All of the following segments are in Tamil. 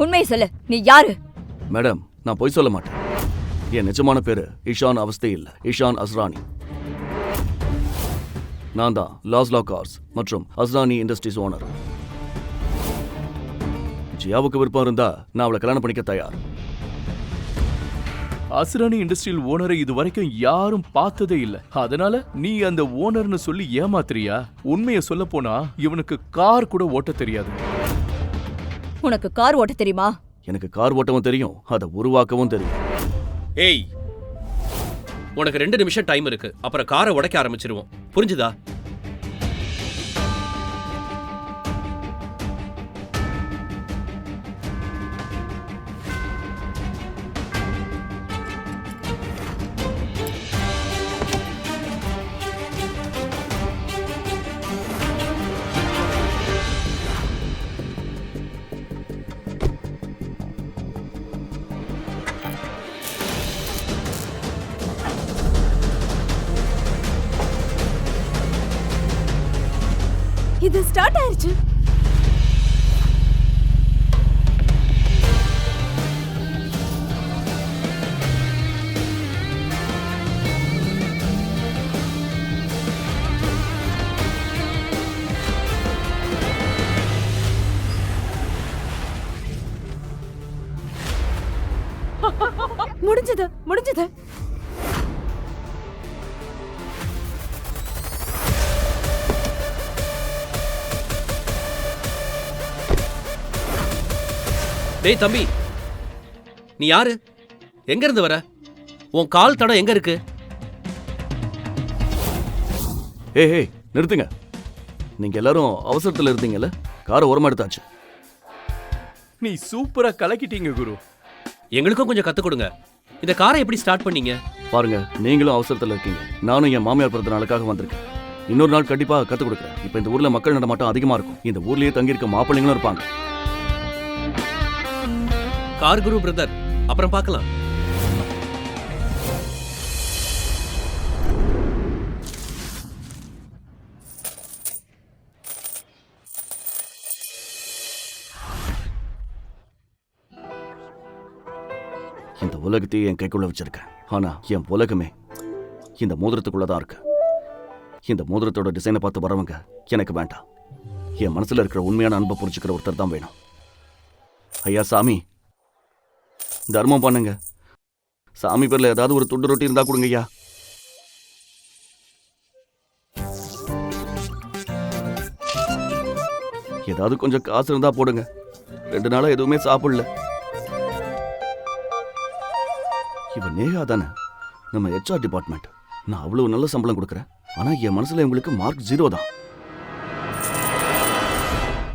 உண்மையை சொல்லு, நீ யாரு? மேடம், நான் பொய் சொல்ல மாட்டேன். என் நிஜமான பேரு இஷான் அவஸ்தை இல்ல, இஷான் அஸ்ரானி. நான் தான் லாஸ்லா கார்ஸ் மற்றும் அஸ்ரானி இண்டஸ்ட்ரீஸ் ஓனர். ஜியாவுக்கு விருப்பம் இருந்தா நான் அவளை கல்யாணம் பண்ணிக்க தயார். அஸ்ரானி இண்டஸ்ட்ரியல் ஓனரை இது வரைக்கும் யாரும் பார்த்ததே இல்ல. அதனால நீ அந்த ஓனர்னு சொல்லி ஏமாத்துறியா? உண்மையை சொல்ல போனா இவனுக்கு கார் கூட ஓட்ட தெரியாது. உனக்கு கார் ஓட்ட தெரியுமா? எனக்கு கார் ஓட்டவும் தெரியும், அதை உருவாக்கவும் தெரியும். ஏய், உனக்கு 2 நிமிஷம் டைம் இருக்கு, அப்புறம் காரை உடைக்க ஆரம்பிச்சிருவோம். புரிஞ்சுதா? இது ஸ்டார்ட் ஆயிருச்சு. முடிஞ்சது, முடிஞ்சது. டேய் தம்பி, நீ யாரு? எங்க இருந்து வர? உன் கால் தடம் எங்க இருக்கு? ஏய், நிறுத்துங்க. நீங்க எல்லாரும் அவசரத்துல இருந்தீங்கல்ல, காரை ஓரமா எடுத்தாச்சு. நீ சூப்பரா கலக்கிட்டீங்க குரு. எங்களுக்கும் கொஞ்சம் கத்து கொடுங்க. இந்த காரை எப்படி ஸ்டார்ட் பண்ணீங்க? பாருங்க, நீங்களும் அவசரத்துல இருக்கீங்க. நானும் என் மாமியார் பிறந்த நாளுக்காக வந்திருக்கேன். இன்னொரு நாள் கண்டிப்பா கத்து கொடுக்குறேன். இப்ப இந்த ஊர்ல மக்கள் நடமாட்டம் அதிகமா இருக்கும். இந்த ஊர்லயே தங்கியிருக்க மாப்பிள்ளைங்களும் இருப்பாங்க. கார் குரு பிரதர், அப்புறம் பார்க்கலாம். இந்த உலகத்தையே என் கைக்குள்ள வச்சிருக்கேன். ஆனா என் உலகமே இந்த மோதிரத்துக்குள்ளதான் இருக்கு. இந்த மோதிரத்தோட டிசைனை பார்த்து வரவங்க எனக்கு வேண்டாம். என் மனசுல இருக்கிற உண்மையான அன்பை புரிஞ்சுக்கிற ஒருத்தர் தான் வேணும். ஐயா சாமி, தர்மம் பண்ணுங்க. சாமி பேர்ல ஏதாவது ஒரு துண்டு ரொட்டி இருந்தா கொடுங்க ஐயா. ஏதாவது கொஞ்சம் காசு இருந்தா போடுங்க. 2 நாளா எதுவுமே சாப்பிடல. இவன் நேகா தானே, நம்ம HR டிபார்ட்மெண்ட். நான் அவ்வளவு நல்ல சம்பளம் கொடுக்குறேன். ஆனா என் மனசுல உங்களுக்கு மார்க் 0 தான்.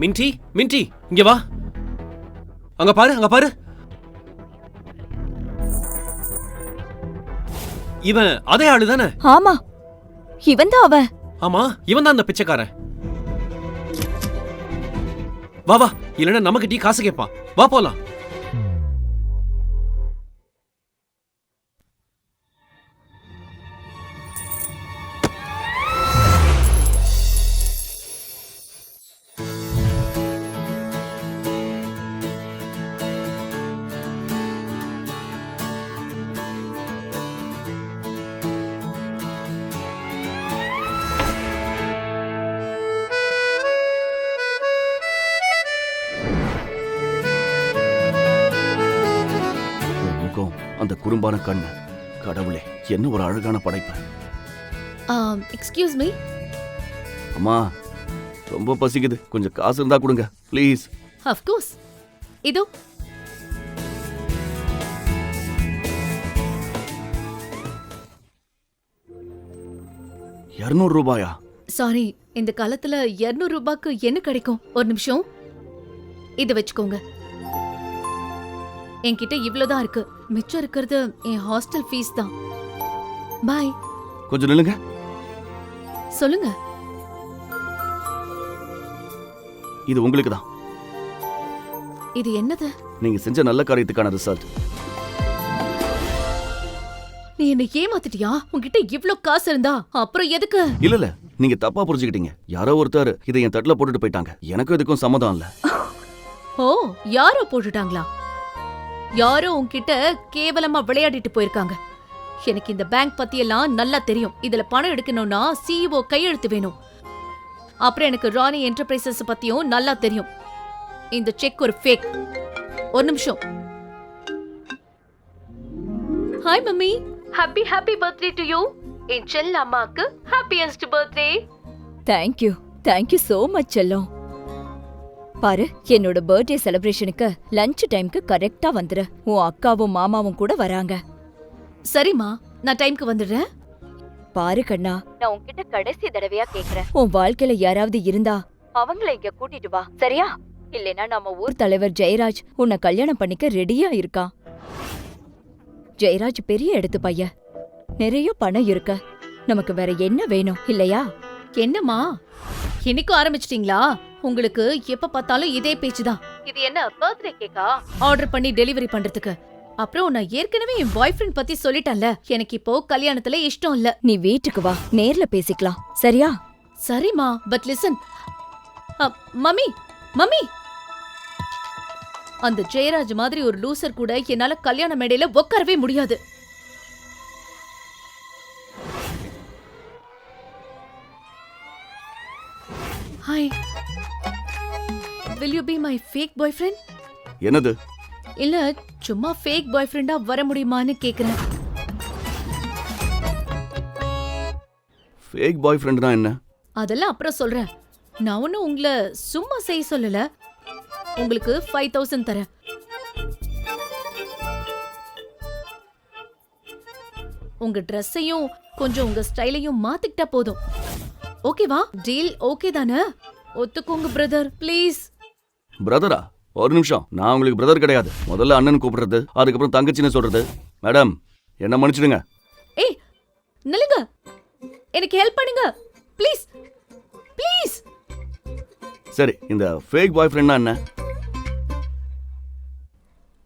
மின்டி, மின்டி, இங்க வா. அங்க பாரு, அங்க பாரு. இவன் அதே ஆளு தானே? ஆமா, இவன் தான் அவன். ஆமா, இவன் தான் அந்த பிச்சைக்காரன். வா வா, இல்லைன்னா நமக்கு டீ காசு கேட்பான். வா போலாம். அந்த குறும்பான கண்ணு, கடவுளே, என்ன ஒரு அழகான படைப்பு. Excuse me. அம்மா, ரொம்ப பசிக்குது. கொஞ்சம் காசு இருந்தா கொடுங்க ப்ளீஸ். Of course. இதோ. ₹200? சாரி, இந்த காலத்துல 200 ரூபாய்க்கு என்ன கிடைக்கும்? ஒரு நிமிஷம், இதை வச்சுக்கோங்க. என்கிட்ட இவ்வளவுதான் இருக்கு. மிச்சம் இருக்கிறது என் ஹாஸ்டல் ஃபீஸ் தான். பை. கொஞ்சம் நில்லுங்க. சொல்லுங்க. இது உங்களுக்கு தான். இது என்னது? நீங்க செஞ்ச நல்ல காரியத்துக்கான ரிசல்ட். நீ என்ன ஏமாத்திட்டியா? உன்கிட்ட இவ்ளோ காசு இருந்தா அப்புறம் எதுக்கு? இல்ல, நீங்க தப்பா புரிஞ்சுக்கிட்டீங்க. யாரோ ஒருத்தர் இதை என் தட்டுல போட்டுட்டு போயிட்டாங்க. எனக்கும் இதுக்கும் சம்மதம் இல்ல. ஓ, யாரோ போட்டுட்டாங்களா? யாரோ உன்கிட்ட கேவலமா விளையாடிட்டு போயிருக்காங்க. எனக்கு இந்த பேங்க் பத்தியெல்லாம் நல்லா தெரியும். இதுல பணம் எடுக்கணும்னா சிஇஓ கையெழுத்து வேணும். அப்புறம் எனக்கு ராணி என்டர்பிரைசஸ் பத்தியும் நல்லா தெரியும். இந்த செக் ஒரு ஃபேக். ஒரு நிமிஷம். Hi mummy, happy happy birthday to you. என் செல்ல அம்மாக்கு happiest birthday. Thank you so much செல்லம். பாரு, என்னோட பர்த்டே செலிப்ரேஷனுக்கு லஞ்ச் டைம்க்கு கரெக்டா வந்துரு. உன் அக்காவும் மாமாவும் கூட வராங்க. சரிம்மா, நான் டைம்க்கு வந்துடுறேன். பாரு கண்ணா, நான் உன்கிட்ட கடைசி தடவையா கேக்குறேன். உன் வாழ்க்கையில யாராவது இருந்தா அவங்கள இங்க கூட்டிட்டு வா, சரியா? இல்லைன்னா நம்ம ஊர் தலைவர் ஜெயராஜ் உன்னை கல்யாணம் பண்ணிக்க ரெடியா இருக்கான். ஜெயராஜ் பெரிய எடுத்து பையன், நிறைய பணம் இருக்க. நமக்கு வேற என்ன வேணும் இல்லையா? என்னம்மா, இன்னைக்கும் ஆரம்பிச்சிட்டீங்களா? உங்களுக்கு எப்ப பார்த்தாலும் இதே பேச்சுதான். இது என்ன பர்த்டே கேக்கா ஆர்டர் பண்ணி டெலிவரி பண்றதுக்கு? அப்புறம் நான் ஏற்கனவே என் பாய் ஃப்ரெண்ட் பத்தி சொல்லிட்டேன்ல. எனக்கு இப்போ கல்யாணத்துல இஷ்டம் இல்ல. நீ வீட்டுக்கு வா, நேர்ல பேசிக்கலாம், சரியா? சரிம்மா, பட் லிசன். மம்மி மம்மி, அந்த ஜெயராஜ் மாதிரி ஒரு லூசர் கூட என்னால கல்யாண மேடையில உட்காரவே முடியாது. Hi, will you be my fake boyfriend? என்னது? இல்ல, சும்மா ஃபேக் பாய் ஃப்ரெண்டா வர முடியுமான்னு கேக்குறேன். ஃபேக் பாய் ஃப்ரெண்ட்னா என்ன? அதெல்லாம் அப்புறம் சொல்றேன். நான் ஒன்னும் உங்களை சும்மா செய்ய சொல்லல. உங்களுக்கு 5000 தரேன். உங்க ட்ரெஸ்ஸையும் கொஞ்சம் உங்க ஸ்டைலையும் மாத்திக்கிட்டா போதும். ஓகேவா? டீல் ஓகே தானே? ஒத்துக்கோங்க பிரதர், ப்ளீஸ். பிரதரா? ஒரு நிமிஷம், நான் உங்களுக்கு பிரதர் கிடையாது. முதல்ல அண்ணன் கூப்பிடுறது, அதுக்கப்புறம் தங்கச்சின்னு சொல்றது. மேடம், என்ன மன்னிச்சிடுங்க. ஏய் நில்லுங்க, எனக்கு ஹெல்ப் பண்ணுங்க ப்ளீஸ் ப்ளீஸ். சரி, இந்த ஃபேக் பாய் ஃப்ரெண்ட்னா என்ன?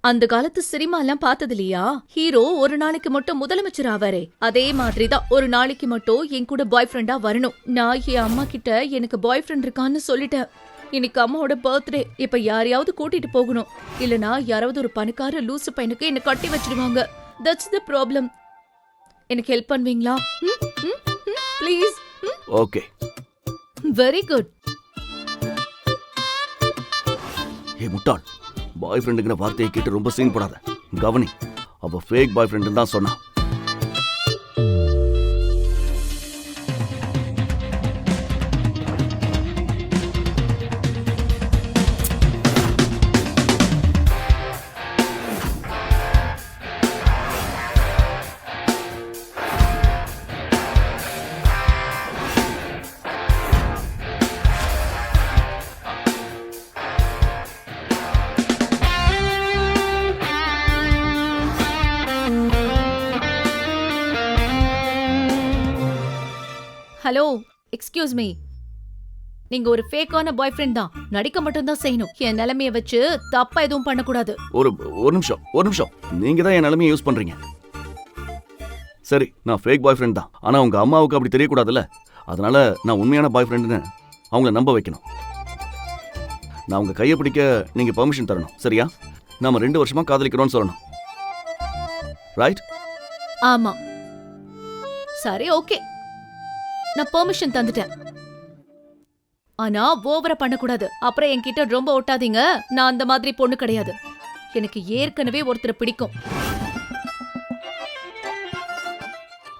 அந்த காலத்து சினிமா எல்லாம் பார்த்தது இல்லையா? ஹீரோ ஒரு நாளைக்கு மட்டும் முதலமைச்சர் ஆவாரே, அதே மாதிரிதான் ஒரு நாளைக்கு மட்டும் என் கூட பாய் ஃப்ரெண்டா வரணும். நான் என் அம்மா கிட்ட எனக்கு பாய் ஃப்ரெண்ட் இருக்கான்னு சொல்லிட்டேன். இன்னைக்கு அம்மாவோட பர்த்டே. இப்ப யாரையாவது கூட்டிட்டு போகணும். இல்லனா யாராவது ஒரு பணக்கார லூசு பையனுக்கு என்ன கட்டி வச்சிடுவாங்க. That's the problem. எனக்கு ஹெல்ப் பண்ணுவீங்களா? ப்ளீஸ். Okay, very good. ஏ முட்டாள், பாய் ஃப்ரெண்டுங்கிற வார்த்தையை கேட்டு ரொம்ப சீன் போடாத. கவனி, அவ ஃபேக் பாய் ஃப்ரெண்டுன்னு தான் சொன்னா. Hello, excuse me. நீங்க ஒரு ஃபேக்கான பாய் ஃப்ரெண்ட் தான். நடிக்க மட்டும் தான் செய்யணும். என் நிலைமைய வச்சு தப்பா எதுவும் பண்ணக்கூடாது. ஒரு நிமிஷம். நீங்க தான் என் நிலைமையை யூஸ் பண்றீங்க. சரி, நான் ஃபேக் பாய் ஃப்ரெண்ட் தான். ஆனா உங்க அம்மாவுக்கு அப்படி தெரியக்கூடாதுல்ல. அதனால நான் உண்மையான பாய் ஃப்ரெண்டுன்னு அவங்கள நம்ப வைக்கணும். நான் உங்க கையை பிடிக்க நீங்க பெர்மிஷன் தரணும், சரியா? நாம 2 வருஷமா காதலிக்கிறோம்னு சொல்லணும். ரைட்? ஆமா. சரி, ஓகே. நான் பெர்மிஷன் தந்துட்டேன். ஆனா ஓவரா பண்ணக்கூடாது. அப்புறம் என்கிட்ட ரொம்ப ஒட்டாதீங்க. நான் அந்த மாதிரி பொண்ணு கிடையாது. எனக்கு ஏற்கனவே ஒருத்தரை பிடிக்கும்.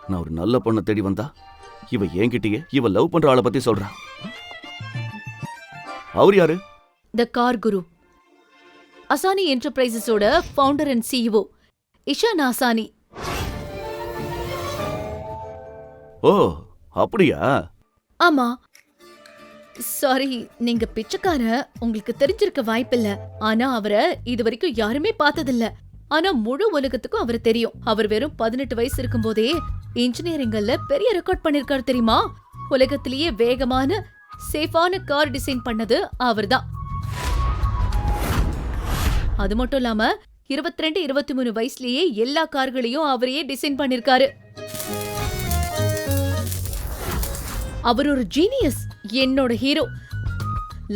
நான் ஒரு நல்ல பொண்ணை தேடி வந்தா இவ என்கிட்டயே இவ லவ் பண்ற ஆளை பத்தி சொல்றா. அவர் யாரு? த கார் குரு, அசானி என்டர்பிரைசஸோட founder and CEO Ishaan Asani. ஓ, அப்படியா? ஆமா. சாரி, நீங்க பிச்சைக்கார, உங்களுக்கு தெரிஞ்சிருக்க வாய்ப்பில்ல. ஆனா அவரை இது வரைக்கும் யாருமே பார்த்ததில்ல. ஆனா முழு உலகத்துக்கும் அவர் தெரியும். அவர் வெறும் 18 வயசு இருக்கும் போதே இன்ஜினியரிங்ல பெரிய ரெக்கார்ட் பண்ணிருக்காரு தெரியுமா? உலகத்திலேயே வேகமான சேஃபான கார் டிசைன் பண்ணது அவர்தான். அது மட்டும் இல்லாம 22, 23 வயசுலயே எல்லா கார்களையும் அவரையே டிசைன் பண்ணிருக்காரு. அவர் ஒரு ஜீனியஸ், என்னோட ஹீரோ.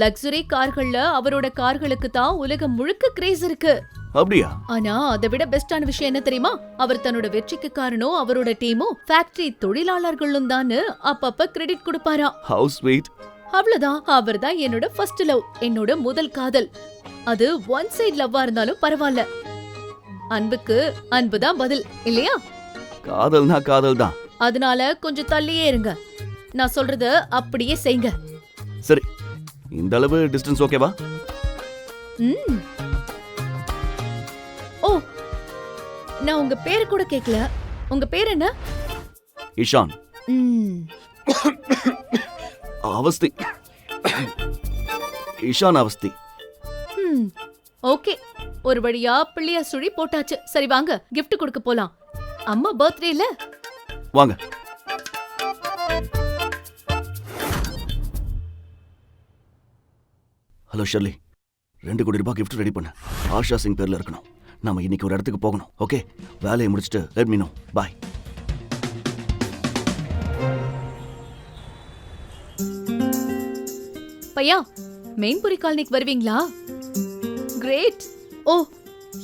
லக்ஸுரி கார்கள்ல அவரோட கார்களுக்கு தான் உலகம் முழுக்க கிரேஸ் இருக்கு. அப்படியா? ஆனா அதை விட பெஸ்டான விஷயம் என்ன தெரியுமா? அவர் தன்னோட வெற்றிக்கு காரணம் அவரோட டீமும் ஃபேக்டரி தொழிலாளர்களும் தான் அப்பப்ப கிரெடிட் கொடுப்பாரா. How sweet. அவ்வளவுதான். அவர் தான் என்னோட ஃபர்ஸ்ட் லவ், என்னோட முதல் காதல். அது ஒன் சைடு லவ்வா இருந்தாலும் பரவாயில்ல. அன்புக்கு அன்புதான் பதில் இல்லையா? காதல்னா காதல் தான். அதனால கொஞ்சம் தள்ளியே இருங்க. நான் சொல்றத அப்படியே செய்யுங்க. சரி, இந்த அளவு டிஸ்டன்ஸ் ஓகேவா? ம். ஓ, நான் உங்க பேரு கூட கேக்கல. உங்க பேர் என்ன? இஷான். ம். அவஸ்தி. இஷான் அவஸ்தி. ம். ஓகே, ஒரு வழியா பிள்ளையா சுழி போட்டாச்சு. சரி வாங்க, gift கொடுக்க போலாம். அம்மா பர்த்டேல. வாங்க. ஹலோ ஷர்லி, 2 கோடி ரூபாய் gift ரெடி பண்ண. ஆஷா சிங் பேர்ல இருக்கணும். நாம இன்னைக்கு ஒரு இடத்துக்கு போகணும். ஓகே, வேலையை முடிச்சிட்டு லெட் மீ நோ. பை. பையா, மெயின்புரி காலனிக்கு வருவீங்களா? கிரேட். ஓ,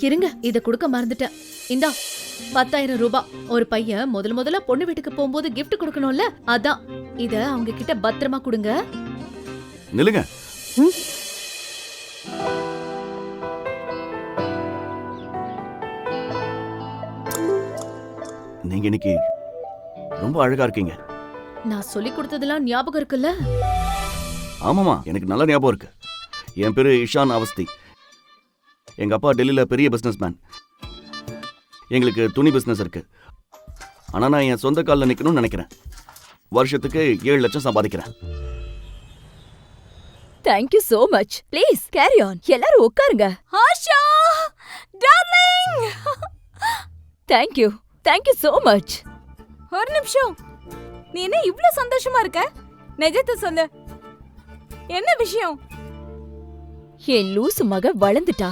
இருங்க, இத கொடுக்க மறந்துட்டேன். இந்தா 10,000 ரூபாய். ஒரு பையன் முதல்ல பொண்ணு வீட்டுக்கு போகும்போது gift கொடுக்கணும்ல, அதான். இத அவங்க கிட்ட பத்திரமா கொடுங்க. நில்லுங்க. நீங்க இன்னைக்கு ரொம்ப அழகா இருக்கீங்க. நான் சொல்லி கொடுத்ததெல்லாம் ஞாபகம் இருக்குல்ல? ஆமாமா, எனக்கு நல்ல ஞாபகம் இருக்கு. என் பேரு இஷான் அவஸ்தி. எங்க அப்பா டெல்லியில பெரிய பிசினஸ் மேன். எங்களுக்கு துணி பிசினஸ் இருக்கு. ஆனா நான் என் சொந்த காலில் நிக்கணும்னு நினைக்கிறேன். வருஷத்துக்கு 7 லட்சம் சம்பாதிக்கிறேன். Thank you so much. Please carry on. எல்லாரும் உட்காருங்க. Asha darling. Thank you. Thank you so much. ஒரு நிமிஷம், நீ என்ன இவ்ளோ சந்தோஷமா இருக்க? நிஜத்தை சொல்லு, என்ன விஷயம்? என் லூசு மக வளர்ந்துட்டா.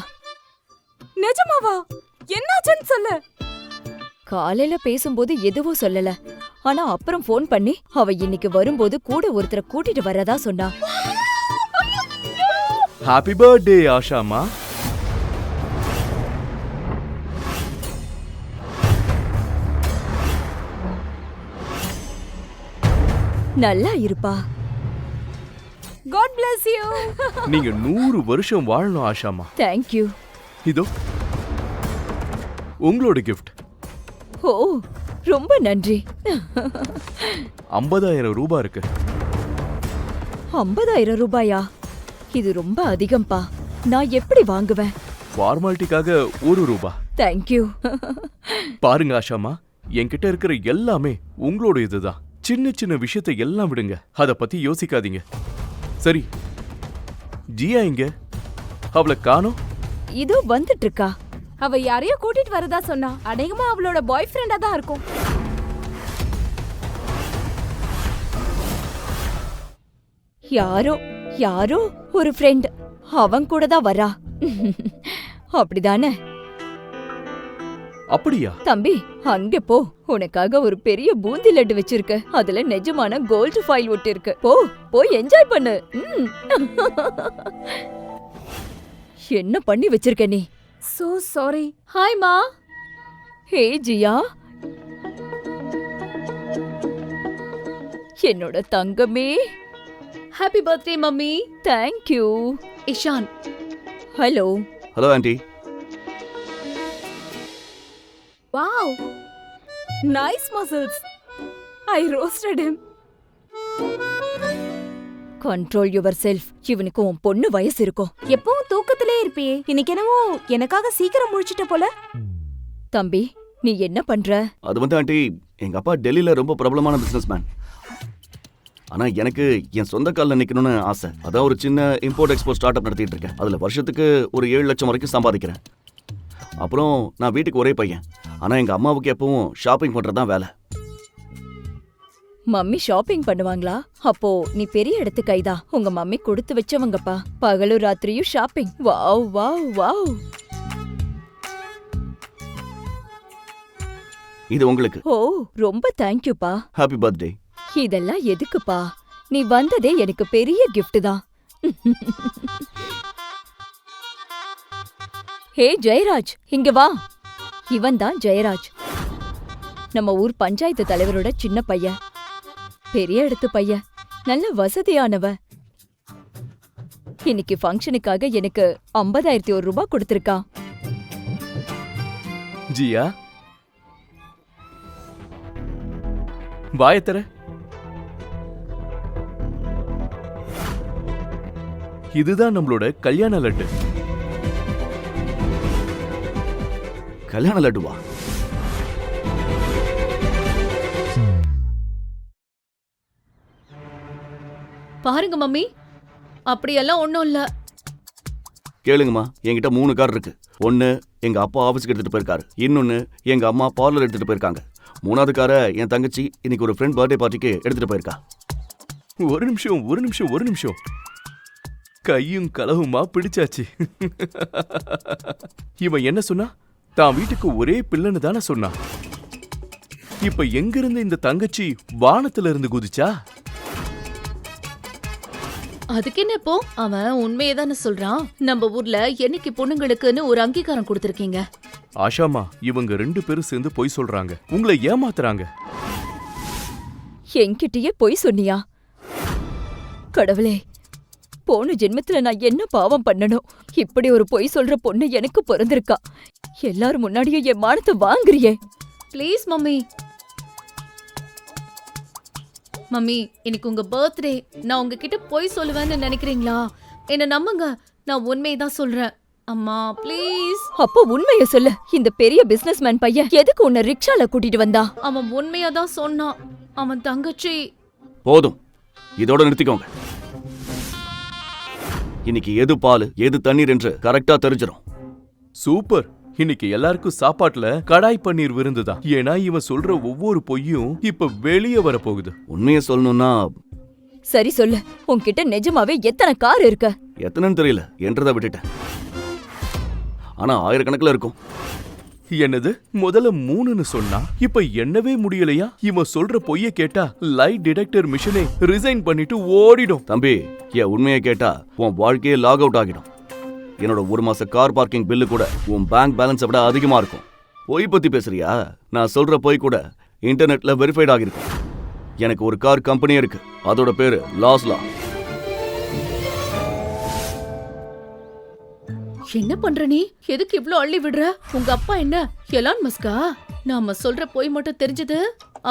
நிஜமாவா? என்னாச்சுன்னு சொல்லு. காலையில பேசும்போது எதுவும் சொல்லல. ஆனா அப்புறம் ஃபோன் பண்ணி அவ இன்னைக்கு வரும்போது கூட ஒருத்தரை கூட்டிட்டு வரதா சொன்னா. ஹாப்பி பர்த்டே ஆஷாமா. நல்லா இருப்பா. God bless you. நீங்க 100 வருஷம் வாழணும் ஆஷாமா. Thank you. இதோ உங்களோட gift. ஓ, ரொம்ப நன்றி. 50,000 ரூபாய் இருக்கு. 50,000 ரூபாயா? இது ரொம்ப அதிகம்பா. நான் எப்படி வாங்குவேன்? ஃபார்மாலிட்டிக்காக 1 ரூபாய். Thank you. பாருங்க ஆஷாமா, என்கிட்ட இருக்கிற எல்லாமே உங்களோட இதுதான். சின்ன சின்ன விஷயத்தை எல்லாம் விடுங்க, அத பத்தி யோசிக்காதீங்க. சரி, ஜியா இங்க? அவளை காணோம். இதோ வந்துட்டு இருக்கா. அவ யாரையோ கூட்டிட்டு வரதா சொன்னா. அநேகமா அவளோட பாய் ஃப்ரெண்டா தான் இருக்கும். யாரோ ஒரு ஃப்ரெண்ட். அவன் கூட தான் வரா. அப்படிதானே? அப்படியா? தம்பி, அங்க போ. உனக்காக ஒரு பெரிய பூந்தி லட்டு வச்சிருக்க. அதுல நிஜமான கோல்டு ஃபைல் ஒட்டி இருக்கு. போய் என்ஜாய் பண்ணு. என்ன பண்ணி வச்சிருக்க நீ? So sorry. ஹாய் மா. ஹே ஜியா, என்னோட தங்கமே. Happy birthday mummy. Thank you. Ishaan. Hello. Hello aunty. Wow. Nice muscles. I roasted him. Control yourself. இவனுக்கு உன் பொண்ணு வயசு இருக்கும். எப்பவும் தூக்கத்திலே இருப்பியே, இன்னைக்கு என்னவோ எனக்காக சீக்கிரம் முழிச்சிட்ட போல. தம்பி, நீ என்ன பண்ற? அது வந்து ஆண்டி, எங்க அப்பா டெல்லியில ரொம்ப பிரபலமான பிசினஸ் மேன். ஆனா எனக்கு என் சொந்த காலில் நிக்கணும்னு ஆசை. அதான் ஒரு சின்ன இம்போர்ட் எக்ஸ்போர்ட் ஸ்டார்ட் அப் நடத்திட்டு இருக்கேன். அதுல வருஷத்துக்கு ஒரு 7 லட்சம் வரைக்கும் சம்பாதிக்கிறேன். அப்புறம் நான் வீட்டுக்கு ஒரே பையன். ஆனா எங்க அம்மாவுக்கு எப்பவும் ஷாப்பிங் பண்றதுதான் வேலை. மம்மி ஷாப்பிங் பண்ணுவாங்களா? அப்போ நீ பெரிய இடத்து கைதா. உங்க மம்மி கொடுத்து வச்சவங்கப்பா. பகலும் ராத்திரியும் ஷாப்பிங். Wow wow wow. இது உங்களுக்கு. ஓ, ரொம்ப தேங்க்யூப்பா. Happy birthday. இதெல்லாம் எதுக்குப்பா? நீ வந்ததே எனக்கு பெரிய gift தான். ஹே ஜெயராஜ், இங்க வா. இவன் தான் ஜெயராஜ், நம்ம ஊர் பஞ்சாயத்து தலைவரோட சின்ன பையன். பெரிய இடத்து பையன், நல்ல வசதியானவ. இன்னைக்கு ஃபங்க்ஷனுக்காக எனக்கு 50,001 ரூபாய் கொடுத்திருக்கான். ஜியா, வாயத்தர. இதுதான் நம்மளோட கல்யாண லட்டு. கல்யாண லட்டுவா? பாருங்க மம்மி, அப்படியெல்லாம் ஒண்ணும் இல்ல. கேளுங்கம்மா, என்கிட்ட 3 கார் இருக்கு. ஒன்னு எங்க அப்பா ஆபீஸ்க்கு எடுத்துட்டு போயிருக்காரு, இன்னொன்னு எங்க அம்மா பார்லர் எடுத்துட்டு போயிருக்காங்க, 3வது காரை என் தங்கச்சி இன்னைக்கு ஒரு ஃப்ரெண்ட் பர்த்டே பார்ட்டிக்கு எடுத்துட்டு போயிருக்கா. ஒரு நிமிஷம். கையும் களவுமா பிடிச்சாச்சு. இவன் என்ன சொன்னா? தான் வீட்டுக்கு ஒரே பிள்ளைன்னு தானே சொன்னான். இப்ப எங்கிருந்து இந்த தங்கச்சி வானத்துல இருந்து குதிச்சா? அதுக்கு என்ன இப்போ? அவன் உண்மையே தானே சொல்றான். நம்ம ஊர்ல என்னைக்கு பொண்ணுங்களுக்குன்னு ஒரு அங்கீகாரம் கொடுத்திருக்கீங்க? ஆஷாமா, இவங்க 2 பேரும் சேர்ந்து பொய் சொல்றாங்க, உங்களை ஏமாத்துறாங்க. என்கிட்டயே பொய் சொன்னியா? கடவுளே, போன ஜென்மத்துல நான் என்ன பாவம் பண்ணணும்? இப்படி ஒரு பொய் சொல்ற பொண்ணு எனக்கு பிறந்திருக்கா. எல்லாரும் முன்னாடியே என் மானத்தை வாங்குறியே. Please mummy. மம்மி, இன்னைக்கு உங்க பர்த்டே. நான் உங்ககிட்ட பொய் சொல்லுவேன்னு நினைக்கிறீங்களா? என்ன நம்புங்க, நான் உண்மையதான் சொல்றேன். அம்மா ப்ளீஸ். அப்போ உண்மைய சொல்லு. இந்த பெரிய பிசினஸ்மேன் பையன் எதுக்கு உன்னை ரிக்ஷால கூட்டிட்டு வந்தா? அவன் உண்மையாதான் சொன்னான். அவன் தங்கச்சி. போதும், இதோட நிறுத்திக்கோங்க. இன்னைக்கு எது பால் எது தண்ணீர் என்று கரெக்டா தெரிஞ்சிடும். சூப்பர். இன்னைக்கு எல்லாருக்கும் சாப்பாட்டுல கடாய் பன்னீர் விருந்துதான். ஏன்னா இவன் சொல்ற ஒவ்வொரு பொய்யும் இப்ப வெளியே வர போகுது. உண்மையை சொல்லணும்னா சரி சொல்லு, உன்கிட்ட நிஜமாவே எத்தனை கார் இருக்கு? எத்தனைன்னு தெரியல, என்றதை விட்டுட்டேன். ஆனா ஆயிரக்கணக்கில் இருக்கும். என்னது? முதல்ல 3ன்னு சொன்னா இப்ப என்னவே முடியலையா? இவன் சொல்ற பொய்ய கேட்டா லைட் டிடெக்டர் மிஷினை ரிசைன் பண்ணிட்டு ஓடிடும். தம்பி, என் உண்மையை கேட்டா உன் வாழ்க்கையே லாக் அவுட் ஆகிடும். என்னோட 1 மாச கார் பார்க்கிங் பில்லு கூட உன் பேங்க் பேலன்ஸை விட அதிகமா இருக்கும். பொய் பத்தி பேசுறியா? நான் சொல்ற பொய் கூட இன்டர்நெட்ல வெரிஃபைட் ஆகிருக்கும். எனக்கு ஒரு கார் கம்பெனி இருக்கு, அதோட பேரு லாஸ்லா. என்ன பண்ற நீ? எதுக்கு இவ்ளோ அள்ளி விடுற? உங்க அப்பா என்ன எலான் மஸ்கா? நாம சொல்ற பொய் மட்டும் தெரிஞ்சது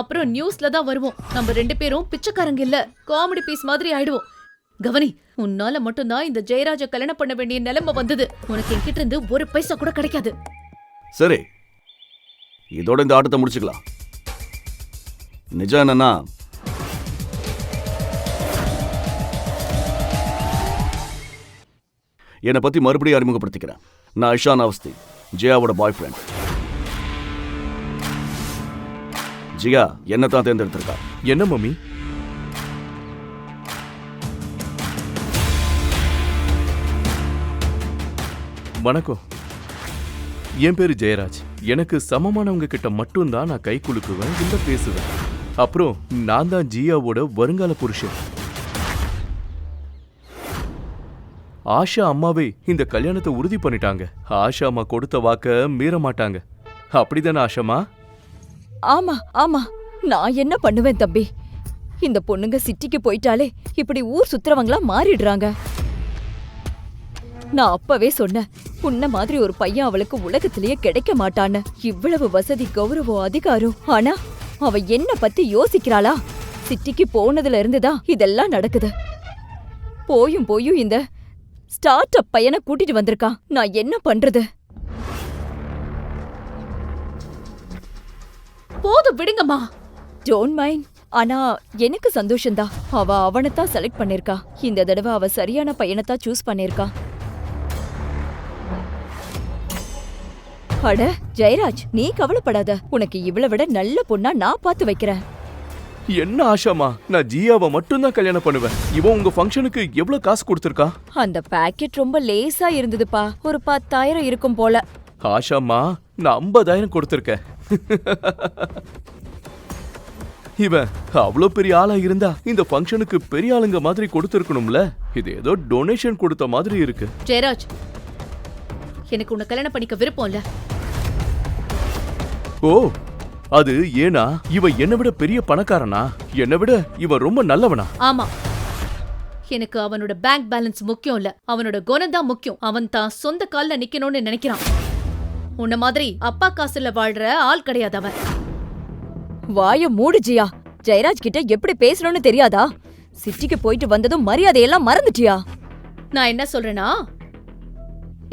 அப்புறம் நியூஸ்ல தான் வருவோம். நம்ம 2 பேரும் பிச்சைக்காரங்க இல்ல, காமெடி பீஸ் மாதிரி ஆயிடுவோம். கவனி, உன்னால மட்டும்தான் இந்த ஜெயராஜ கல்யாணம் பண்ண வேண்டிய நிலைமை வந்தது. உனக்கு என்கிட்ட இருந்து 1 பைசா கூட கிடைக்காது. சரி, இதோட இந்த ஆட்டத்தை முடிச்சுக்கலாம். நிஜம் என்னன்னா, என்னை பத்தி மறுபடியும் அறிமுகப்படுத்திக்கிறேன். நான் இஷான் அவஸ்தி, ஜியாவோட பாய் ஃப்ரெண்ட். ஜியா என்ன தான் தேர்ந்தெடுத்திருக்கா. என்ன மம்மி? வணக்கம். என் பேரு ஜெயராஜ். எனக்கு சமமானவங்க கிட்ட மட்டும்தான் நான் கை குலுக்குவேன், இல்ல பேசுவேன். அப்புறம் நான் தான் ஜியாவோட வருங்கால புருஷன். ஆஷா அம்மாவே இந்த கல்யாணத்தை உறுதி பண்ணிட்டாங்க. ஆஷா அம்மா கொடுத்த வாக்க மீற மாட்டாங்க. அப்படிதானே ஆஷாமா? ஆமா ஆமா, நான் என்ன பண்ணுவேன் தம்பி? இந்த பொண்ணுங்க சிட்டிக்கு போயிட்டாலே இப்படி ஊர் சுத்துறவங்களா மாறிடுறாங்க. நான் அப்பவே சொன்னேன், உன்ன மாதிரி ஒரு பையன் அவளுக்கு உலகத்திலேயே கிடைக்க மாட்டான்னு. இவ்வளவு வசதி, கௌரவம், அதிகாரம். ஆனா அவ என்ன பத்தி யோசிக்கிறாளா? சிட்டிக்கு போனதுல இருந்துதான் இதெல்லாம் நடக்குது. போயும் இந்த ஸ்டார்ட் அப் பையனை கூட்டிட்டு வந்திருக்கான். நான் என்ன பண்றது? போதும் விடுங்கம்மா. Don't mind. ஆனா எனக்கு சந்தோஷம்தான். அவ அவனைத்தான் செலக்ட் பண்ணிருக்கா. இந்த தடவை அவ சரியான பையனைத்தான் சூஸ் பண்ணிருக்கா. அட ஜெயராஜ், நீ கவலைப்படாத. உனக்கு இவளை விட நல்ல பொண்ணா நான் பார்த்து வைக்கிறேன். என்ன ஆஷாமா, நான் ஜியாவை மட்டும்தான் கல்யாணம் பண்ணுவேன். இவன் உங்க ஃபங்க்ஷனுக்கு எவ்வளவு காசு கொடுத்திருக்கா? அந்த பாக்கெட் ரொம்ப லேசா இருந்ததுப்பா. ஒரு 10,000 இருக்கும் போல. ஆஷாமா, நான் 50,000 கொடுத்திருக்கேன். இவன் அவ்வளோ பெரிய ஆளா இருந்தா இந்த ஃபங்க்ஷனுக்கு பெரிய ஆளுங்க மாதிரி கொடுத்துருக்கணும்ல. இது ஏதோ டொனேஷன் கொடுத்த மாதிரி இருக்கு. ஜெயராஜ், எனக்கு உன்னை கல்யாணம் பண்ணிக்க விருப்பம் இல்ல. ஓ, அது ஏனா இவன் என்னை விட பெரிய பணக்காரனா? என்னை விட இவன் ரொம்ப நல்லவனா? ஆமா, எனக்கு அவனோட பேங்க் பேலன்ஸ் முக்கியம் இல்ல, அவனோட குணம் தான் முக்கியம். அவன் தான் சொந்த கால்ல நிக்கணும்னு நினைக்கிறான். உன்ன மாதிரி அப்பா காசுல வாழ்ற ஆள் கிடையாது அவன். வாய மூடு ஜியா. ஜெயராஜ் கிட்ட எப்படி பேசணும்னு தெரியாதா? சிட்டிக்கு போயிட்டு வந்ததும் மரியாதையெல்லாம் மறந்துட்டியா? நான் என்ன சொல்றேன்னா,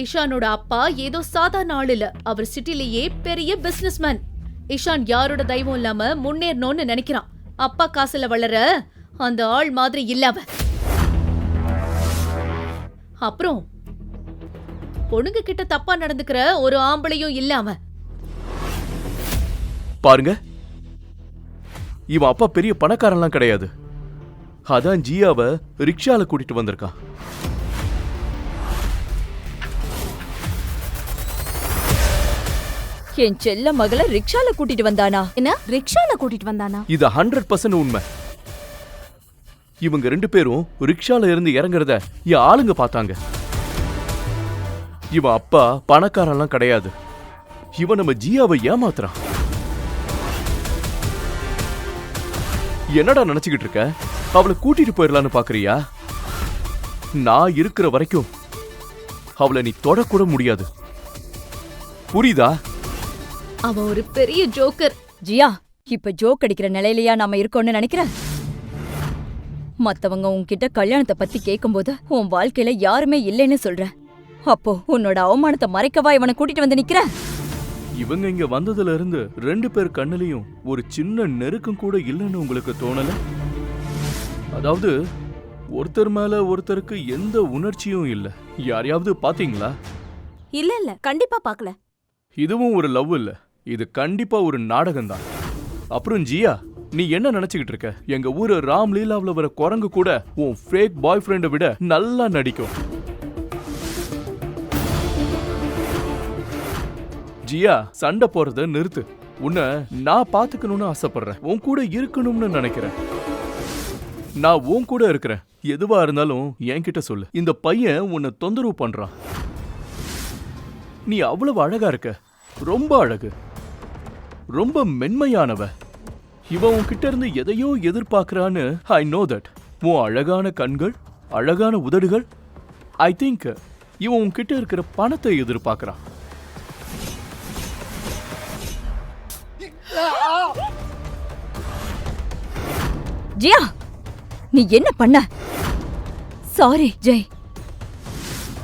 இஷானோட அப்பா ஏதோ சாதாரண ஆள் இல்ல, அவர் சிட்டிலேயே பெரிய பிசினஸ்மேன். இஷான் யாரோட தெய்வம் இல்லாம முன்னேறணும்னு நினைக்கிறான். அப்பா காசுல வளர அந்த ஆள் மாதிரி இல்ல அவன். அப்புறம் பொண்ணுங்க கிட்ட தப்பா நடந்துக்கிற ஒரு ஆம்பளையும் இல்ல அவன். பாருங்க, இவன் அப்பா பெரிய பணக்காரன்லாம் கிடையாது. அதான் ஜியாவை ரிக்ஷால கூட்டிட்டு வந்திருக்கான். என் செல்ல மகளை ரிக்ஷால கூட்டிட்டு வந்தானா? என்ன ரிக்ஷால கூட்டிட்டு வந்தானா? இது 100% உண்மை. இவங்க 2 பேரும் ரிக்ஷால இருந்து இறங்குறத என் ஆளுங்க பார்த்தாங்க. இவன் அப்பா பணக்காரன்லாம் கிடையாது. இவன் நம்ம ஜியாவை ஏமாத்துறான். என்னடா நினைச்சுக்கிட்டு இருக்க? அவளை கூட்டிட்டு போயிடலான்னு பாக்குறியா? நான் இருக்கிற வரைக்கும் அவளை நீ தொடக்கூட முடியாது. புரியுதா? அவன் ஒரு பெரிய ஜோக்கர். ஜியா, இப்ப ஜோக் அடிக்கிற நிலையிலயா நாம இருக்கோம்னு நினைக்கிற? மத்தவங்க உன்கிட்ட கல்யாணத்தை பத்தி கேட்கும்போது உன் வாழ்க்கையில யாருமே இல்லைன்னு சொல்ற. அப்போ உன்னோட அவமானத்தை மறைக்கவா இவனை கூட்டிட்டு வந்து நிக்கிற? இவங்க இங்க வந்ததுல இருந்து 2 பேர் கண்ணுலயும் ஒரு சின்ன நெருக்கம் கூட இல்லைன்னு உங்களுக்கு தோணல? அதாவது ஒருத்தர் மேல ஒருத்தருக்கு எந்த உணர்ச்சியும் இல்ல. யாரையாவது பாத்தீங்களா? இல்ல கண்டிப்பா பாக்கல. இதுவும் ஒரு லவ் இல்ல, இது கண்டிப்பா ஒரு நாடகம் தான். அப்புறம் ஜியா, நீ என்ன நினைச்சுக்கிட்டு இருக்க? எங்க ஊரு ராம்லீலாவுல வர குரங்கு கூட உன் ஃபேக் பாய் ஃப்ரெண்டை விட நல்லா நடிக்கும். ஜியா, சண்டை போறத நிறுத்து. உன்னை நான் பாத்துக்கணும்னு ஆசைப்படுறேன், உன் கூட இருக்கணும்னு நினைக்கிறேன். நான் உன் கூட இருக்கிறேன். எதுவா இருந்தாலும் என்கிட்ட சொல்லு. இந்த பையன் உன்னை தொந்தரவு பண்றான். நீ அவ்வளவு அழகா இருக்க, ரொம்ப அழகு, ரொம்ப மென்மையானவ. இவன் உன்கிட்ட இருந்து எதையோ எதிர்பார்க்கறான்னு ஐ நோ தட். உன் அழகான கண்கள், அழகான உதடுகள், ஐ திங்க் இவன் உன்கிட்ட இருக்கிற பணத்தை எதிர்பார்க்கறான். ஜியா, நீ என்ன பண்ண? சாரி ஜெய்.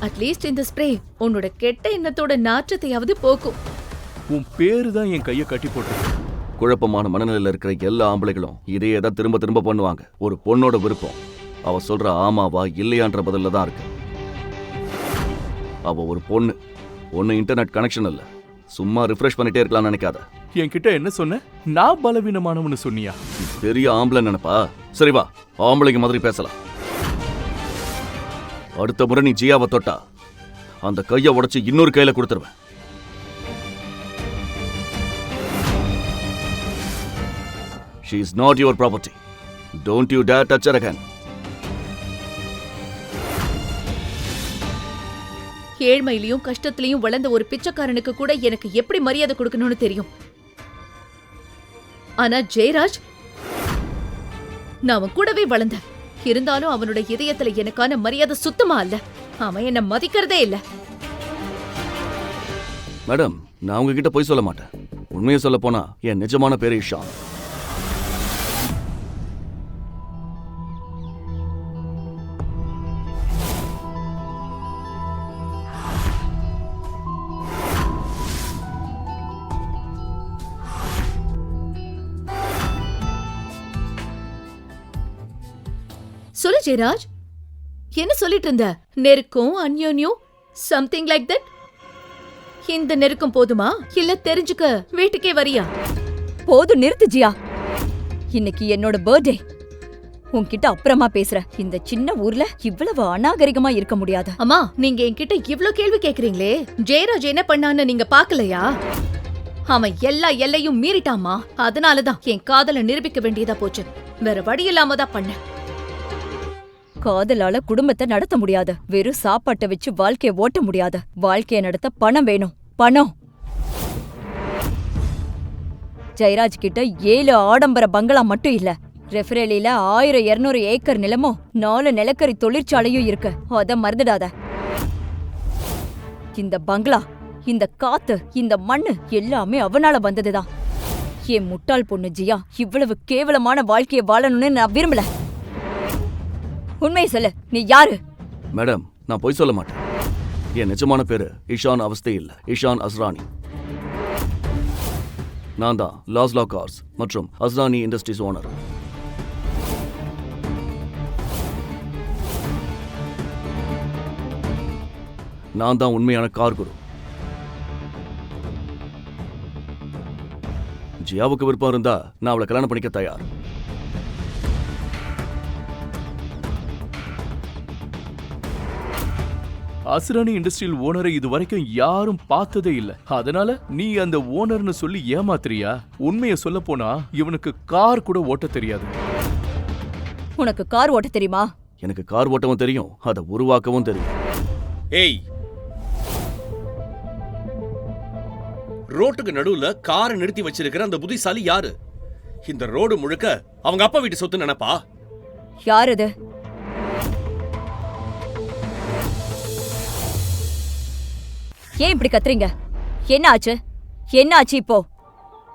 அட்லீஸ்ட் இந்த ஸ்ப்ரே உன்னோட கெட்ட எண்ணத்தோட நாற்றத்தையாவது போக்கும். உன் பேரு தான் என் கையை கட்டி போட்டு. குழப்பமான மனநிலையில் இருக்கிற எல்லா ஆம்பளைகளும் இதையே தான் திரும்ப திரும்ப பண்ணுவாங்க. ஒரு பொண்ணோட விருப்பம் அவ சொல்ற ஆமாவா இல்லையான்ற பதில தான் இருக்கு. அவ ஒரு பொண்ணு, ஒன்னு இன்டர்நெட் கனெக்ஷன் இல்ல. சும்மா ரிஃப்ரெஷ் பண்ணிட்டே இருக்கலாம்னு நினைக்காத. என்கிட்ட என்ன சொன்ன? நான் பலவீனமானவனு சொன்னியா? பெரிய ஆம்பளை நினைப்பா? சரி வா, ஆம்பளைங்க மாதிரி பேசலாம். அடுத்த முறை நீ ஜியாவை தொட்டா அந்த கையை உடைச்சு இன்னொரு கையில கொடுத்துருவேன். She is not your property. Don't you dare touch her again. ஏழ்மையிலையும் கஷ்டத்திலையும் வளர்ந்த ஒரு பிச்சைக்காரனுக்கு கூட எனக்கு எப்படி மரியாதை கொடுக்கணும்னு தெரியும். ஆனா ஜெயராஜ், நான் அவன் கூடவே வளர்ந்தேன். இருந்தாலும் அவனோட இதயத்துல எனக்கான மரியாதை சுத்தமா இல்ல. அவன் என்ன மதிக்கிறதே இல்ல. மேடம், நான் உங்ககிட்ட போய் சொல்ல மாட்டேன். உண்மையை சொல்ல போனா என் நிஜமான பேரு இஷான். சொல்லு ஜெயராஜ், என்ன சொல்லிட்டு இருந்த? நெருக்கம், அந்யோன்யம், சம்திங் லைக் தட். இந்த நெருக்கம் போதுமா இல்ல தெரிஞ்சுக்க வீட்டுக்கே வரியா? போதும், நிறுத்து ஜியா. இன்னைக்கு என்னோட பர்த்டே. உன்கிட்ட அப்புறமா பேசுற. இந்த சின்ன ஊர்ல இவ்வளவு அநாகரிகமா இருக்க முடியாது. அம்மா, நீங்க என்கிட்ட இவ்ளோ கேள்வி கேக்குறீங்களே, ஜெயராஜ் என்ன பண்ணான்னு நீங்க பாக்கலையா? அவன் எல்லா எல்லையும் மீறிட்டாமா. அதனாலதான் என் காதலை நிரூபிக்க வேண்டியதா போச்சு. வேற வழி இல்லாம தான் பண்ண. காதலால குடும்பத்தை நடத்த முடியாது. வெறும் சாப்பாட்டை வச்சு வாழ்க்கைய ஓட்ட முடியாது. வாழ்க்கைய நடத்த பணம் வேணும். பணம். ஜெயராஜ் கிட்ட 7 ஆடம்பர பங்களா மட்டும் இல்ல, ரெஃபரேலில 1200 ஏக்கர் நிலமும் 4 நிலக்கரி தொழிற்சாலையும் இருக்கு. அத மறந்துடாத. இந்த பங்களா, இந்த காத்து, இந்த மண்ணு எல்லாமே அவனால வந்ததுதான். என் முட்டாள் பொண்ணு ஜியா இவ்வளவு கேவலமான வாழ்க்கைய வாழணும்னு நான் விரும்பல. உண்மையை சொல்லு, நீ யாரு? மேடம், நான் பொய் சொல்ல மாட்டேன். என் நிஜமான பேரு இஷான் அவஸ்தை இல்ல, இஷான் அஸ்ரானி. நான் தான் லாஸ்லா கார்ஸ் மற்றும் அஸ்ரானி இண்டஸ்ட்ரீஸ் ஓனர். நான் தான் உண்மையான கார் குரு. ஜியாவுக்கு விருப்பம் இருந்தா நான் அவளை கல்யாணம் பண்ணிக்க தயார். அசுரானி இண்டஸ்ட்ரியல் ஓனரை இது வரைக்கும் யாரும் பார்த்ததே இல்ல. அதனால நீ அந்த ஓனர்னு சொல்லி ஏமாத்துறியா? உண்மையை சொல்ல போனா இவனுக்கு கார் கூட ஓட்ட தெரியாது. உனக்கு கார் ஓட்ட தெரியுமா? எனக்கு கார் ஓட்டவும் தெரியும், அதை உருவாக்கவும் தெரியும். ஏய், ரோட்டுக்கு நடுவுல காரை நிறுத்தி வச்சிருக்கிற அந்த புத்திசாலி யாரு? இந்த ரோடு முழுக்க அவங்க அப்பா வீட்டு சொத்து நினைப்பா? யார் அது? ஏன் இப்படி கத்துறீங்க? என்ன ஆச்சு? என்ன ஆச்சு இப்போ?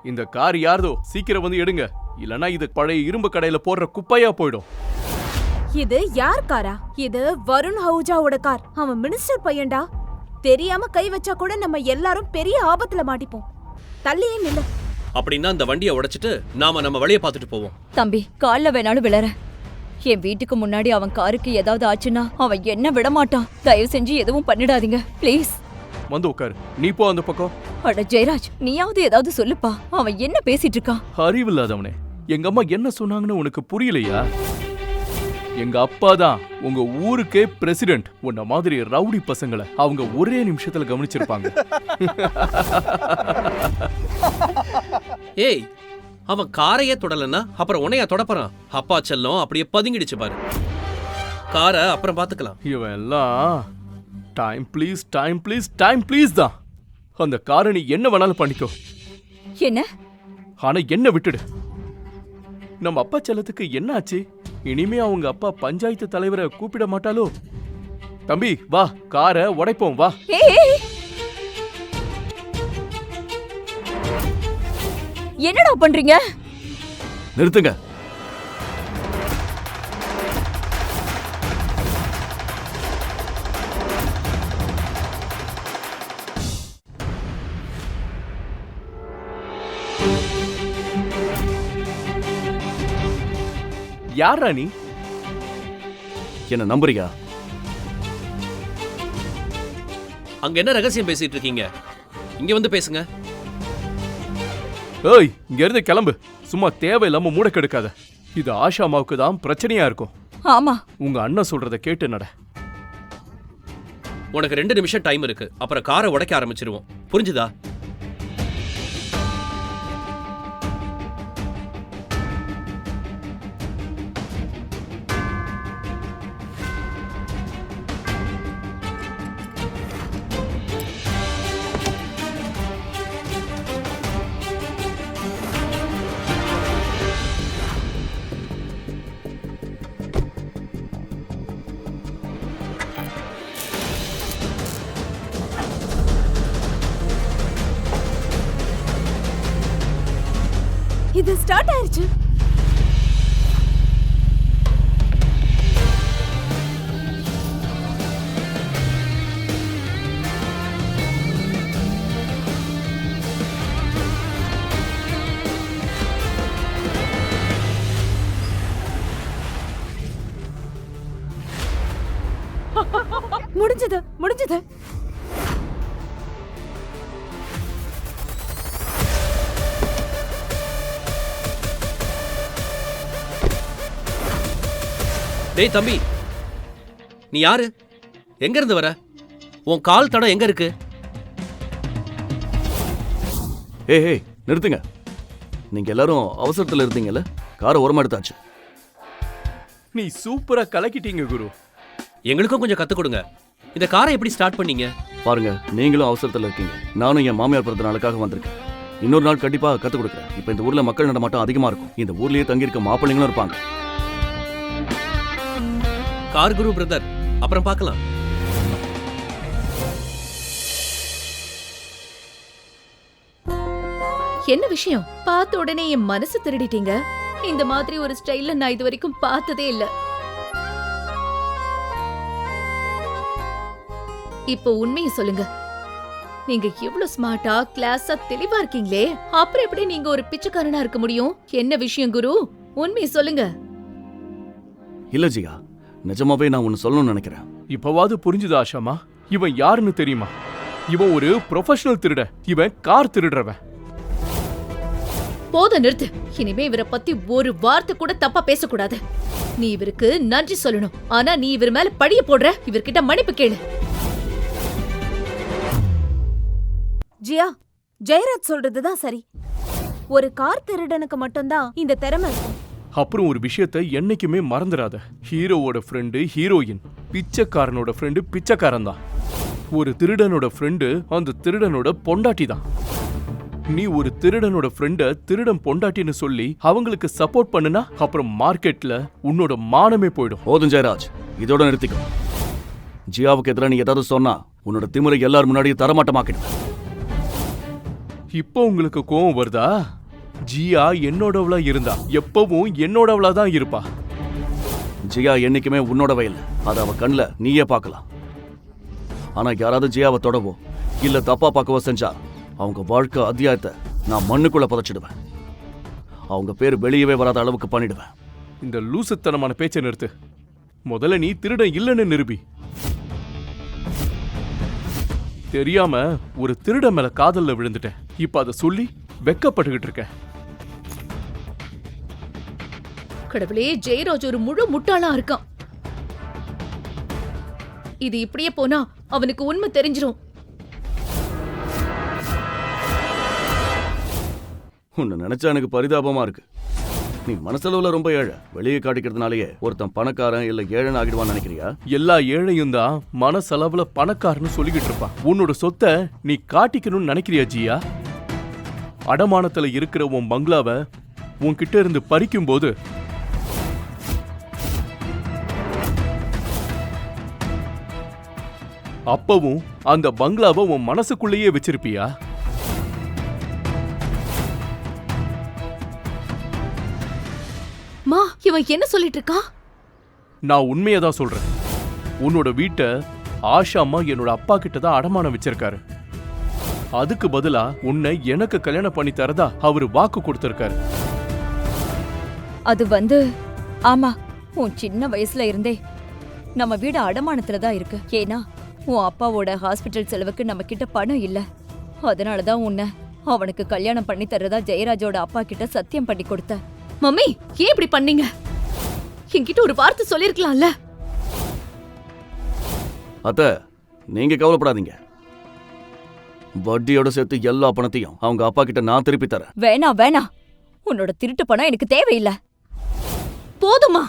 இந்த கார் யாரதோ, சீக்கிரம் வந்து எடுங்க, இல்லனா இது பழைய இரும்பு கடையில போடுற குப்பையா போயிடும். இது யார் காரா? இது வருண் அஹூஜாவோட கார். அவன் மினிஸ்டர் பையன்டா. தெரியாம கை வச்சா கூட நம்ம எல்லாரும் பெரிய ஆபத்துல மாட்டிப்போம். தள்ளியே நில்லு. அப்படின்னா அந்த வண்டியை உடைச்சிட்டு நாம நம்ம வழியை பார்த்துட்டு போவோம். தம்பி, கால்ல வேணாலும் விழற. என் வீட்டுக்கு முன்னாடி அவன் காருக்கு ஏதாவது ஆச்சுன்னா அவன் என்ன விட மாட்டான். தயவு செஞ்சு எதுவும் பண்ணிடாதீங்க ப்ளீஸ். வந்து உட்காரு. நீ போ அந்த பக்கம். அட ஜெயராஜ், நீயாவது ஏதாவது சொல்லுப்பா. அவன் என்ன பேசிட்டு இருக்கான்? அறிவில்லாதவனே, எங்க அம்மா என்ன சொன்னாங்கன்னு உனக்கு புரியலையா? எங்க அப்பா தான் உங்க ஊருக்கே பிரசிடென்ட். உன்ன மாதிரி ரவுடி பசங்களை அவங்க ஒரே நிமிஷத்துல கவனிச்சிருப்பாங்க. ஏய், அவன் காரையே தொடலன்னா அப்புறம் உன்னையா தொடப்பறான்? அப்பா செல்லம் அப்படியே பதுங்கிடுச்சு பாரு. காரை அப்புறம் பாத்துக்கலாம். இவன் எல்லாம் time please, time please, time please தான். அந்த காரை நீ என்ன வேணாலும் பண்ணிக்கோ. என்ன? ஆனா என்ன விட்டுடு. நம்ம அப்பா செல்லத்துக்கு என்ன ஆச்சு? இனிமே அவங்க அப்பா பஞ்சாயத்து தலைவரை கூப்பிட மாட்டாலோ? தம்பி வா, காரை உடைப்போம் வா. ஏய், என்னடா பண்றீங்க? நிறுத்துங்க. யாரா நீ? என்ன நம்புறியா? அங்க என்ன ரகசியம் பேசிட்டு இருக்கீங்க? இங்க வந்து பேசுங்க. ஏய், இங்க இருந்து கிளம்பு. சும்மா தேவையில்லாம மூட கெடுக்காத. இது ஆஷா அம்மாவுக்கு தான் பிரச்சனையா இருக்கும். ஆமா, உங்க அண்ணன் சொல்றத கேட்டு நட. உனக்கு 2 நிமிஷம் டைம் இருக்கு. அப்புறம் காரை உடைக்க ஆரம்பிச்சிருவோம். புரிஞ்சுதா? இது ஸ்டார்ட் ஆயிருச்சு. முடிஞ்சது, முடிஞ்சது. டேய் தம்பி, நீ யாரு? எங்க இருந்து வர? உன் கால் தடம் எங்க இருக்கு? ஏய் நிறுத்துங்க. நீங்க எல்லாரும் அவசரத்துல இருந்தீங்கல்ல, காரை ஓரமா எடுத்தாச்சு. நீ சூப்பரா கலக்கிட்டீங்க குரு. எங்களுக்கும் கொஞ்சம் கத்து கொடுங்க. இந்த காரை எப்படி ஸ்டார்ட் பண்ணீங்க? பாருங்க, நீங்களும் அவசரத்துல இருக்கீங்க. நானும் என் மாமியார் பிறந்த நாளுக்காக வந்திருக்கேன். இன்னொரு நாள் கண்டிப்பா கத்து கொடுக்குறேன். இப்ப இந்த ஊர்ல மக்கள் நடமாட்டம் அதிகமா இருக்கும். இந்த ஊர்லயே தங்கி இருக்க மாப்பிள்ளைங்களும் இருப்பாங்க. கார் குரு பிரதர், அப்புறம் பார்க்கலாம். என்ன விஷயம்? பார்த்த உடனே என் மனசு திருடிட்டீங்க. இந்த மாதிரி ஒரு ஸ்டைல்ல நான் இது வரைக்கும் பார்த்ததே இல்ல. இப்போ உண்மையை சொல்லுங்க. நீங்க இவ்வளவு ஸ்மார்ட்டா, கிளாஸா, தெளிவா இருக்கீங்களே, அப்புறம் எப்படி நீங்க ஒரு பிச்சைக்காரனா இருக்க முடியும்? என்ன விஷயம் குரு? உண்மையை சொல்லுங்க. இல்ல ஜியா, நிஜமாவே நான் ஒன்னு சொல்லணும்னு நினைக்கிறேன். இப்பவாது புரிஞ்சுதா ஆஷாமா? இவன் யாருன்னு தெரியுமா? இவன் ஒரு ப்ரொஃபஷனல் திருட. இவன் கார் திருடுறவன். போத நிறுத்து. இனிமே இவரை பத்தி ஒரு வார்த்தை கூட தப்பா பேசக்கூடாது. நீ இவருக்கு நன்றி சொல்லணும். ஆனா நீ இவர் மேல பழிய போடுற. இவர்கிட்ட மன்னிப்பு கேளு. ஜியா, ஜெயராஜ் சொல்றதுதான் சரி. ஒரு கார் திருடனுக்கு மட்டும்தான் இந்த திறமை இருக்கும். அப்புறம் ஒரு விஷயத்தை என்னைக்குமே மறந்துடாத. ஹீரோவோட ஃப்ரெண்டு ஹீரோயின், பிச்சைக்காரனோட ஃப்ரெண்டு பிச்சைக்காரன் தான். ஒரு திருடனோட ஃப்ரெண்டு அந்த திருடனோட பொண்டாட்டி தான். நீ ஒரு திருடனோட ஃப்ரெண்ட திருடன் பொண்டாட்டின்னு சொல்லி அவங்களுக்கு சப்போர்ட் பண்ணுனா அப்புறம் மார்க்கெட்ல உன்னோட மானமே போயிடும். போதும் ஜெயராஜ், இதோட நிறுத்திக்கும். ஜியாவுக்கு எதிராக நீ ஏதாவது சொன்னா உன்னோட திமிரை எல்லார் முன்னாடியும் தரமாட்டமாக்கிடுவேன். இப்போ உங்களுக்கு கோவம் வருதா? ஜியா என்னோடவளா இருந்தா எப்பவும் என்னோடவளா தான் இருப்பா. ஜியா என்னைக்குமே உன்னோடவே இல்லை. அதை அவ கண்ணுல நீயே பார்க்கலாம். ஆனா யாராவது ஜியாவை தொடவோ இல்ல தப்பா பார்க்கவோ செஞ்சா அவங்க வாழ்க்கை அத்தியாயத்தை நான் மண்ணுக்குள்ள புதைச்சிடுவேன். அவங்க பேர் வெளியவே வராத அளவுக்கு பண்ணிடுவேன். இந்த லூசுத்தனமான பேச்சை நிறுத்து. முதல்ல நீ திருடன் இல்லைன்னு நிரூபி. தெரியாம ஒரு திருட மேல காதல்ல விழுந்துட்டேன். இப்ப அதை சொல்லி வெக்கப்பட்டுக்கிட்டு இருக்கேன். கடவுளே, ஜெயராஜ் ஒரு முழு முட்டாளா இருக்கான். இது இப்படியே போனா அவனுக்கு உண்மை தெரிஞ்சிரும். உன்னை நினைச்சா எனக்கு பரிதாபமா இருக்கு. நீ மனசளவுல ரொம்ப ஏழை. வெளியே காட்டிக்கிறதுனாலயே ஒருத்தன் பணக்காரன் இல்ல ஏழைன்னு ஆகிடுவான்னு நினைக்கிறியா? எல்லா ஏழையும் தான் மனசளவுல பணக்காரன்னு சொல்லிக்கிட்டு இருப்பான். உன்னோட சொத்தை நீ காட்டிக்கணும்னு நினைக்கிறியா ஜியா? அடமானத்துல இருக்கிற உன் பங்களாவை உன்கிட்ட இருந்து பறிக்கும் போது அப்பவும் அந்த பங்களாவை உன் மனசுக்குள்ளேயே வச்சிருப்பியா? மா, இவன் என்ன சொல்லிட்டு இருக்கான்? நான் உண்மையதான் சொல்றேன். உன்னோட வீட்டை ஆஷாமா என்னோட அப்பா கிட்ட தான் அடமானம் வச்சிருக்காரு. அதுக்கு பதிலா உன்னை எனக்கு கல்யாணம் பண்ணி தரதா அவரு வாக்கு கொடுத்திருக்காரு. அது ஆமா, உன் சின்ன வயசுல இருந்தே நம்ம வீடு அடமானத்துல தான் இருக்கு. ஏன்னா உன் அப்பாவோட ஹாஸ்பிட்டல் செலவுக்கு நம்ம கிட்ட பணம் இல்ல. அதனாலதான் உன்னை அவனுக்கு கல்யாணம் பண்ணி தரதா ஜெயராஜோட அப்பா கிட்ட சத்தியம் பண்ணி கொடுத்த. மம்மி, ஏன் இப்படி பண்ணீங்க? என்கிட்ட ஒரு வார்த்தை சொல்லிருக்கலாம்ல. அத்த, நீங்க கவலைப்படாதீங்க. வட்டியோட சேர்த்து எல்லா பணத்தையும் அவங்க அப்பா கிட்ட நான் திருப்பி தரேன். வேணா, உன்னோட திருட்டு பணம் எனக்கு தேவையில்லை. போதுமா?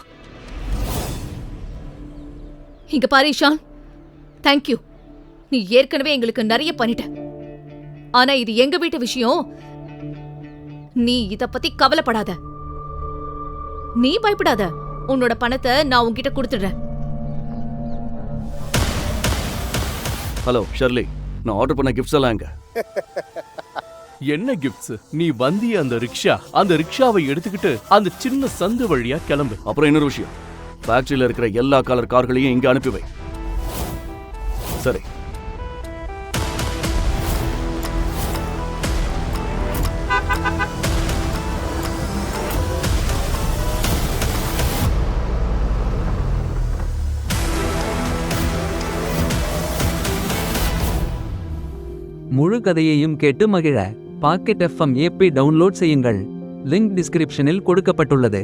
இங்க பாரு இஷான், தேங்க்யூ. நீ ஏற்கனவே எங்களுக்கு நிறைய பண்ணிட்ட. ஆனா இது எங்க வீட்டு விஷயம். நீ இத பத்தி கவலைப்படாத. நீ பயப்படாத. உன்னோட பணத்தை நான் உன்கிட்ட கொடுத்துடுறேன். ஹலோ ஷர்லி, நான் ஆர்டர் பண்ண கிஃப்ட்ஸ் எல்லாம் எங்க? என்ன கிஃப்ட்ஸ்? நீ வந்திய அந்த ரிக்ஷாவை எடுத்துக்கிட்டு அந்த சின்ன சந்து வழியா கிளம்பு. அப்புறம் இன்னொரு விஷயம், ஃபேக்டரியில இருக்கிற எல்லா கலர் கார்களையும் இங்க அனுப்பி வை. சரி. முழு கதையையும் கேட்டு மகிழ பாக்கெட் FM ஆப்பை டவுன்லோட் செய்யுங்கள். லிங்க் டிஸ்கிரிப்ஷனில் கொடுக்கப்பட்டுள்ளது.